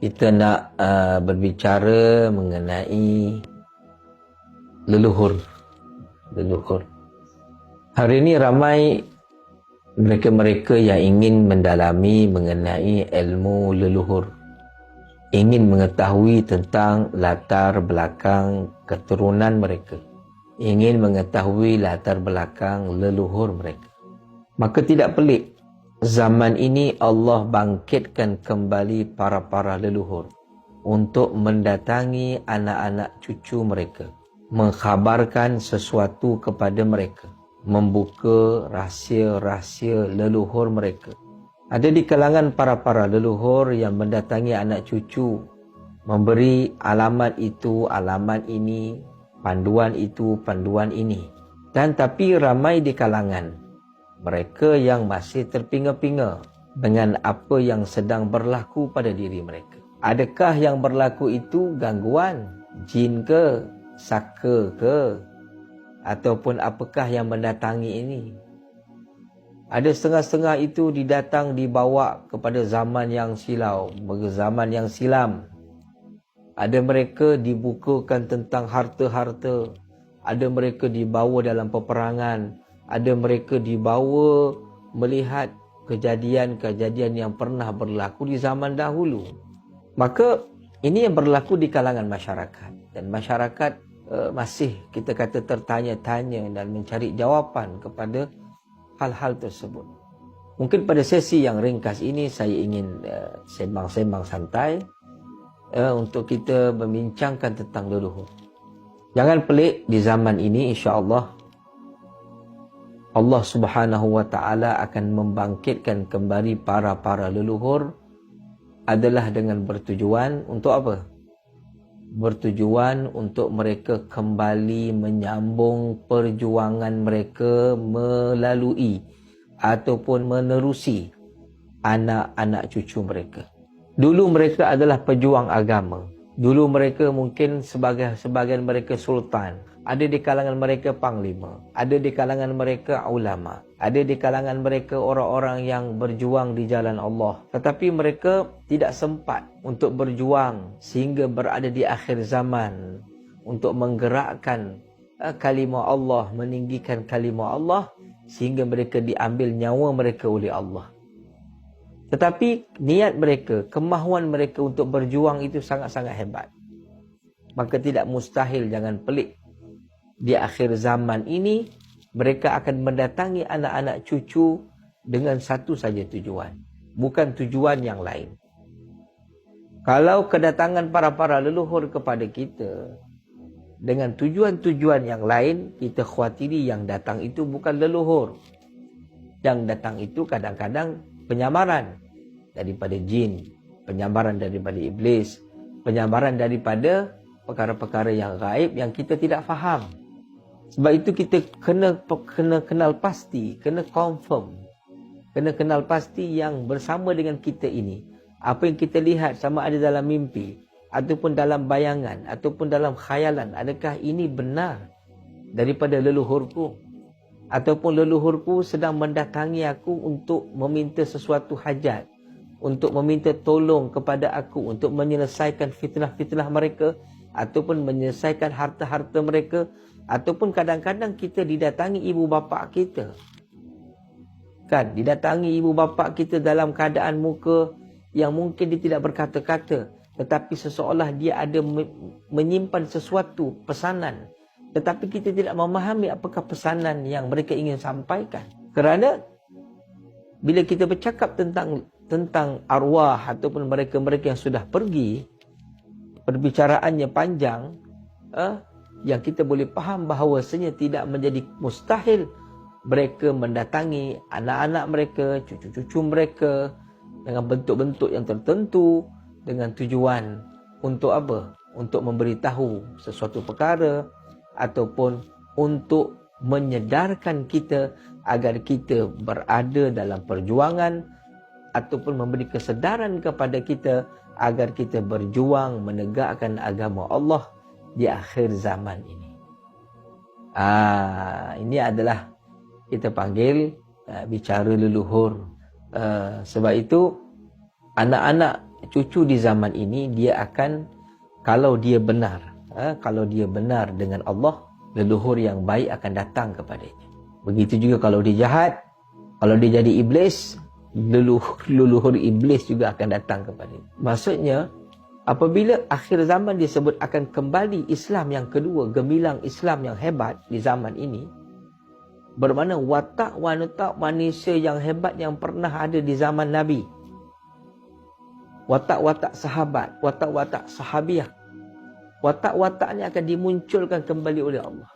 Kita nak berbicara mengenai leluhur. Hari ini ramai mereka-mereka yang ingin mendalami mengenai ilmu leluhur, ingin mengetahui tentang latar belakang keturunan mereka, ingin mengetahui latar belakang leluhur mereka. Maka tidak pelik zaman ini Allah bangkitkan kembali para leluhur untuk mendatangi anak-anak cucu mereka, mengkhabarkan sesuatu kepada mereka, membuka rahsia-rahsia leluhur mereka. Ada di kalangan para leluhur yang mendatangi anak cucu, memberi alamat itu, alamat ini, panduan itu, panduan ini. Dan tapi ramai di kalangan mereka yang masih terpinga-pinga dengan apa yang sedang berlaku pada diri mereka. Adakah yang berlaku itu gangguan, jin ke, saka ke, ataupun apakah yang mendatangi ini? Ada setengah-setengah itu dibawa kepada zaman yang silau, zaman yang silam. Ada mereka dibukukan tentang harta-harta, ada mereka dibawa dalam peperangan, ada mereka dibawa melihat kejadian-kejadian yang pernah berlaku di zaman dahulu. Maka ini yang berlaku di kalangan masyarakat. Dan masyarakat masih kita kata tertanya-tanya dan mencari jawapan kepada hal-hal tersebut. Mungkin pada sesi yang ringkas ini saya ingin sembang-sembang santai untuk kita membincangkan tentang leluhur. Jangan pelik, di zaman ini insya-Allah Allah Subhanahu wa taala akan membangkitkan kembali para leluhur adalah dengan bertujuan untuk apa? Bertujuan untuk mereka kembali menyambung perjuangan mereka melalui ataupun menerusi anak-anak cucu mereka. Dulu mereka adalah pejuang agama. Dulu mereka mungkin sebagian mereka sultan. Ada di kalangan mereka panglima, ada di kalangan mereka ulama, ada di kalangan mereka orang-orang yang berjuang di jalan Allah. Tetapi mereka tidak sempat untuk berjuang sehingga berada di akhir zaman untuk menggerakkan kalimah Allah, meninggikan kalimah Allah sehingga mereka diambil nyawa mereka oleh Allah. Tetapi niat mereka, kemahuan mereka untuk berjuang itu sangat-sangat hebat. Maka tidak mustahil, jangan pelik, di akhir zaman ini mereka akan mendatangi anak-anak cucu dengan satu saja tujuan, bukan tujuan yang lain. Kalau kedatangan para leluhur kepada kita dengan tujuan-tujuan yang lain, kita khawatiri yang datang itu bukan leluhur. Yang datang itu kadang-kadang penyamaran daripada jin, penyamaran daripada iblis, penyamaran daripada perkara-perkara yang gaib yang kita tidak faham. Sebab itu kita kena kenal pasti, kena confirm, kena kenal pasti yang bersama dengan kita ini. Apa yang kita lihat, sama ada dalam mimpi, ataupun dalam bayangan, ataupun dalam khayalan, adakah ini benar daripada leluhurku? Ataupun leluhurku sedang mendatangi aku untuk meminta sesuatu hajat, untuk meminta tolong kepada aku, untuk menyelesaikan fitnah-fitnah mereka, ataupun menyelesaikan harta-harta mereka. Ataupun kadang-kadang kita didatangi ibu bapa kita. Kan, didatangi ibu bapa kita dalam keadaan muka yang mungkin dia tidak berkata-kata, tetapi seseolah dia ada menyimpan sesuatu pesanan, tetapi kita tidak memahami apakah pesanan yang mereka ingin sampaikan. Kerana bila kita bercakap tentang arwah ataupun mereka-mereka yang sudah pergi, perbicaraannya panjang, yang kita boleh faham bahawasanya tidak menjadi mustahil mereka mendatangi anak-anak mereka, cucu-cucu mereka dengan bentuk-bentuk yang tertentu, dengan tujuan untuk apa? Untuk memberitahu sesuatu perkara ataupun untuk menyedarkan kita agar kita berada dalam perjuangan, ataupun memberi kesedaran kepada kita agar kita berjuang menegakkan agama Allah di akhir zaman ini. Ini adalah kita panggil bicara leluhur. Sebab itu anak-anak cucu di zaman ini dia akan, kalau dia benar, kalau dia benar dengan Allah, leluhur yang baik akan datang kepadanya. Begitu juga kalau dia jahat, kalau dia jadi iblis, leluhur iblis juga akan datang kepadanya. Maksudnya, apabila akhir zaman disebut akan kembali Islam yang kedua, gemilang Islam yang hebat di zaman ini, bermakna watak manusia yang hebat yang pernah ada di zaman Nabi, watak-watak sahabat, watak-watak sahabiah, watak-watak ini akan dimunculkan kembali oleh Allah.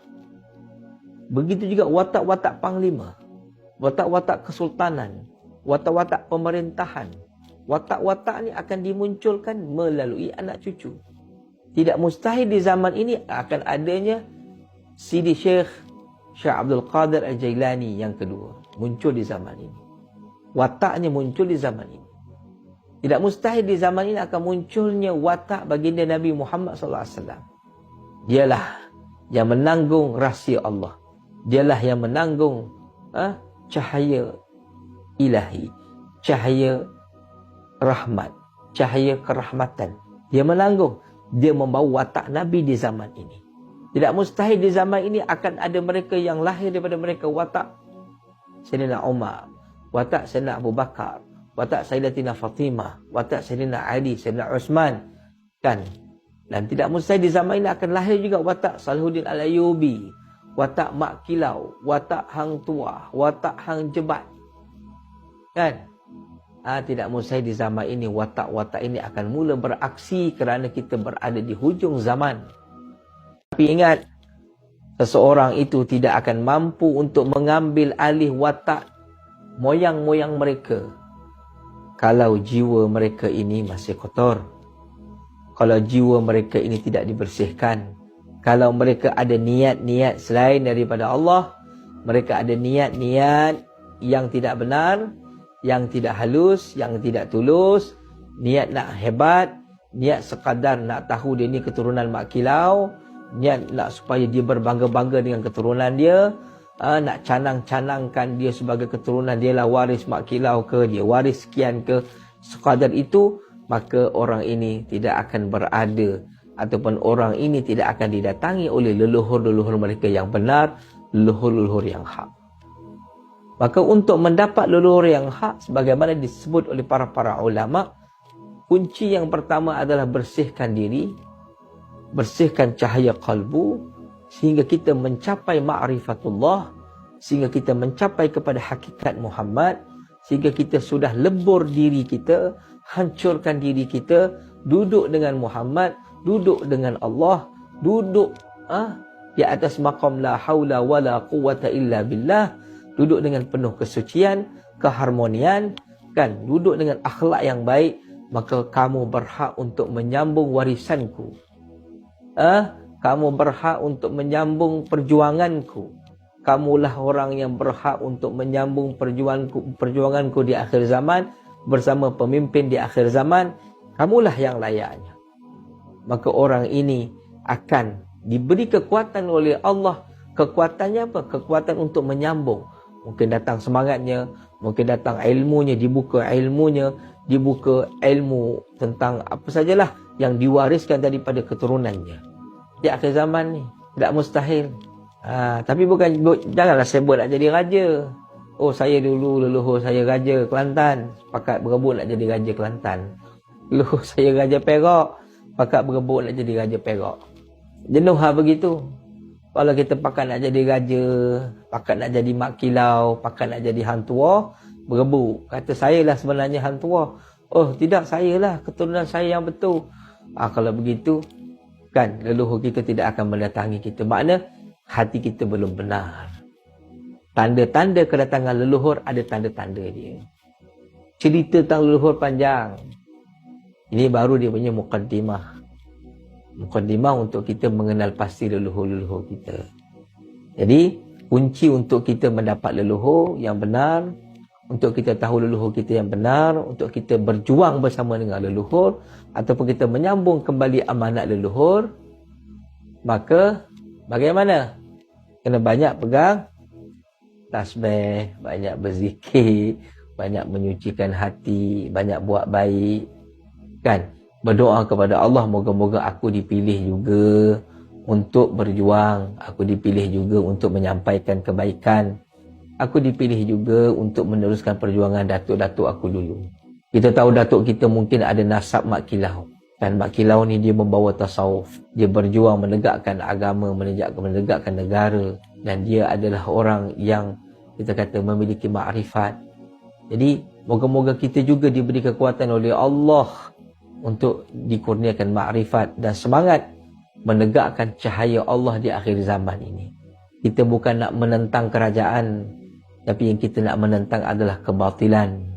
Begitu juga watak-watak panglima, watak-watak kesultanan, watak-watak pemerintahan. Watak-watak ini akan dimunculkan melalui anak cucu. Tidak mustahil di zaman ini akan adanya Sidi Syekh Abdul Qadir Al-Jailani yang kedua. Muncul di zaman ini. Wataknya muncul di zaman ini. Tidak mustahil di zaman ini akan munculnya watak baginda Nabi Muhammad SAW. Dialah yang menanggung rahsia Allah. Dialah yang menanggung cahaya ilahi, cahaya rahmat, cahaya kerahmatan. Dia menanggung, dia membawa watak Nabi di zaman ini. Tidak mustahil di zaman ini akan ada mereka yang lahir daripada mereka watak Sayyidina Umar, watak Sayyidina Abu Bakar, watak Sayyidatina Fatimah, watak Sayyidina Ali, Sayyidina Uthman, kan? Dan tidak mustahil di zaman ini akan lahir juga watak Salahuddin Al-Ayyubi, watak Mak Kilau, watak Hang Tuah, watak Hang Jebat, kan? Tidak mustahil di zaman ini watak-watak ini akan mula beraksi kerana kita berada di hujung zaman. Tapi ingat, seseorang itu tidak akan mampu untuk mengambil alih watak moyang-moyang mereka kalau jiwa mereka ini masih kotor, kalau jiwa mereka ini tidak dibersihkan, kalau mereka ada niat-niat selain daripada Allah, mereka ada niat-niat yang tidak benar, yang tidak halus, yang tidak tulus, niat nak hebat, niat sekadar nak tahu dia ni keturunan Mak Kilau, niat nak supaya dia berbangga-bangga dengan keturunan dia, nak canang-canangkan dia sebagai keturunan dia lah waris Mak Kilau ke, dia waris sekian ke, sekadar itu, maka orang ini tidak akan berada, ataupun orang ini tidak akan didatangi oleh leluhur-leluhur mereka yang benar, leluhur-leluhur yang hak. Maka untuk mendapat leluhur yang hak, sebagaimana disebut oleh para ulama, kunci yang pertama adalah bersihkan diri, bersihkan cahaya kalbu, sehingga kita mencapai ma'rifatullah, sehingga kita mencapai kepada hakikat Muhammad, sehingga kita sudah lebur diri kita, hancurkan diri kita, duduk dengan Muhammad, duduk dengan Allah, duduk di atas maqam la haula wala quwata illa billah, duduk dengan penuh kesucian, keharmonian, kan? Duduk dengan akhlak yang baik, maka kamu berhak untuk menyambung warisanku. Kamu berhak untuk menyambung perjuanganku. Kamulah orang yang berhak untuk menyambung perjuanganku di akhir zaman bersama pemimpin di akhir zaman. Kamulah yang layaknya. Maka orang ini akan diberi kekuatan oleh Allah. Kekuatannya apa? Kekuatan untuk menyambung. Mungkin datang semangatnya, mungkin datang ilmunya, dibuka ilmu tentang apa sajalah yang diwariskan daripada keturunannya. Di akhir zaman ni, tidak mustahil. Tapi janganlah sebut nak jadi raja. Oh, saya dulu leluhur saya raja Kelantan, pakat berebut nak jadi raja Kelantan. Leluhur saya raja Perak, pakat berebut nak jadi raja Perak. Jenuh begitu. Kalau kita pakat nak jadi raja, pakat nak jadi Mak Kilau, pakat nak jadi hang tua, berebut. Kata saya lah sebenarnya hang tua. Oh tidak, saya lah, keturunan saya yang betul. Kalau begitu, kan leluhur kita tidak akan mendatangi kita. Makna hati kita belum benar. Tanda-tanda kedatangan leluhur ada tanda-tanda dia. Cerita tentang leluhur panjang. Ini baru dia punya muqaddimah. Muqaddimah untuk kita mengenal pasti leluhur-leluhur kita. Jadi, kunci untuk kita mendapat leluhur yang benar, untuk kita tahu leluhur kita yang benar, untuk kita berjuang bersama dengan leluhur, ataupun kita menyambung kembali amanat leluhur, maka bagaimana? Kena banyak pegang tasbih, banyak berzikir, banyak menyucikan hati, banyak buat baik, kan, berdoa kepada Allah, moga-moga aku dipilih juga untuk berjuang, aku dipilih juga untuk menyampaikan kebaikan, aku dipilih juga untuk meneruskan perjuangan datuk-datuk aku dulu. Kita tahu datuk kita mungkin ada nasab Mak Kilau. Dan Mak Kilau ni dia membawa tasawuf. Dia berjuang menegakkan agama, menegakkan negara. Dan dia adalah orang yang kita kata memiliki makrifat. Jadi moga-moga kita juga diberi kekuatan oleh Allah untuk dikurniakan makrifat dan semangat menegakkan cahaya Allah di akhir zaman ini. Kita bukan nak menentang kerajaan, tapi yang kita nak menentang adalah kebatilan.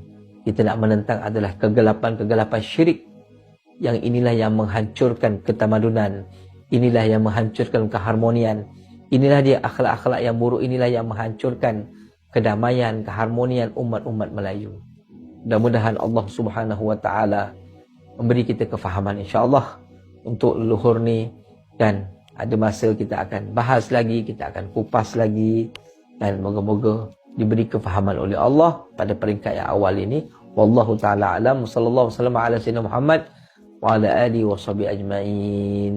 Kita nak menentang adalah kegelapan-kegelapan syirik. Yang inilah yang menghancurkan ketamadunan. Inilah yang menghancurkan keharmonian. Inilah dia akhlak-akhlak yang buruk. Inilah yang menghancurkan kedamaian, keharmonian umat-umat Melayu. Mudah-mudahan Allah Subhanahu Wa Taala memberi kita kefahaman insya-Allah untuk leluhur ni, dan ada masa kita akan bahas lagi, kita akan kupas lagi, dan moga-moga diberi kefahaman oleh Allah pada peringkat yang awal ini. Wallahu taala alam. Sallallahu alaihi wasallam ala sayyidina Muhammad wa ala alihi washabihi ajmain.